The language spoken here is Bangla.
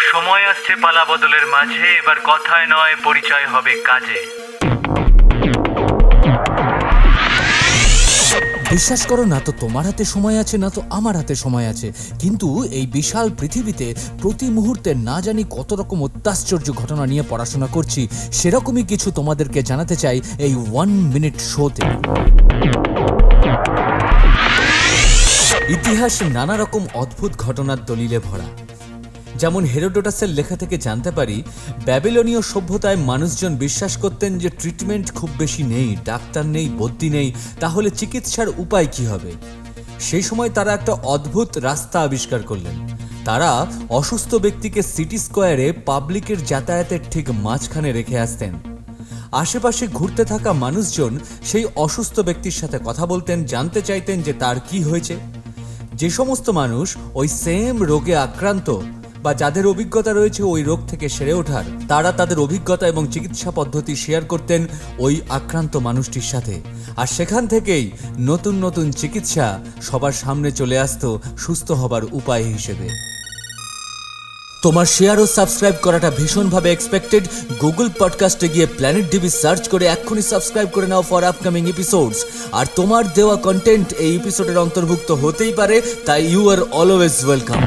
সময় আসছে পালা বদলের মাঝে, এবার কথায় নয় পরিচয় হবে কাজে। বিশ্বাস করো না তো তোমার হাতে সময় আছে, না তো আমার হাতে সময় আছে, কিন্তু এই বিশাল পৃথিবীতে প্রতি মুহূর্তে না জানি কত রকম অত্যাশ্চর্য ঘটনা নিয়ে পড়াশোনা করছি। সেরকমই কিছু তোমাদেরকে জানাতে চাই এই 1 মিনিট শোতে। ইতিহাস নানা রকম অদ্ভুত ঘটনার দলিলে ভরা। যেমন হেরোডোটাসের লেখা থেকে জানতে পারি, ব্যাবিলনীয় সভ্যতায় মানুষজন বিশ্বাস করতেন যে ট্রিটমেন্ট খুব বেশি নেই, ডাক্তার নেই, বদ্যি নেই, তাহলে চিকিৎসার উপায় কি হবে। সেই সময় তারা একটা অদ্ভুত রাস্তা আবিষ্কার করলেন। তারা অসুস্থ ব্যক্তিকে সিটি স্কোয়ারে পাবলিকের যাতায়াতের ঠিক মাঝখানে রেখে আসতেন। আশেপাশে ঘুরতে থাকা মানুষজন সেই অসুস্থ ব্যক্তির সাথে কথা বলতেন, জানতে চাইতেন যে তার কি হয়েছে। যে সমস্ত মানুষ ওই সেম রোগে আক্রান্ত বা যাদের অভিজ্ঞতা রয়েছে ওই রোগ থেকে সেরে ওঠার, তারা তাদের অভিজ্ঞতা এবং চিকিৎসা পদ্ধতি শেয়ার করতেন ওই আক্রান্ত মানুষটির সাথে। আর সেখান থেকেই নতুন নতুন চিকিৎসা সবার সামনে চলে আসতো সুস্থ হবার উপায় হিসেবে। তোমার শেয়ার ও সাবস্ক্রাইব করাটা ভীষণভাবে এক্সপেক্টেড। গুগল পডকাস্টে গিয়ে প্ল্যানেট ডিবি সার্চ করে এক্ষুনি সাবস্ক্রাইব করে নাও ফর আপকামিং এপিসোডস। আর তোমার দেওয়া কন্টেন্ট এই এপিসোডের অন্তর্ভুক্ত হতেই পারে, তাই ইউ আর অলওয়েজ ওয়েলকাম।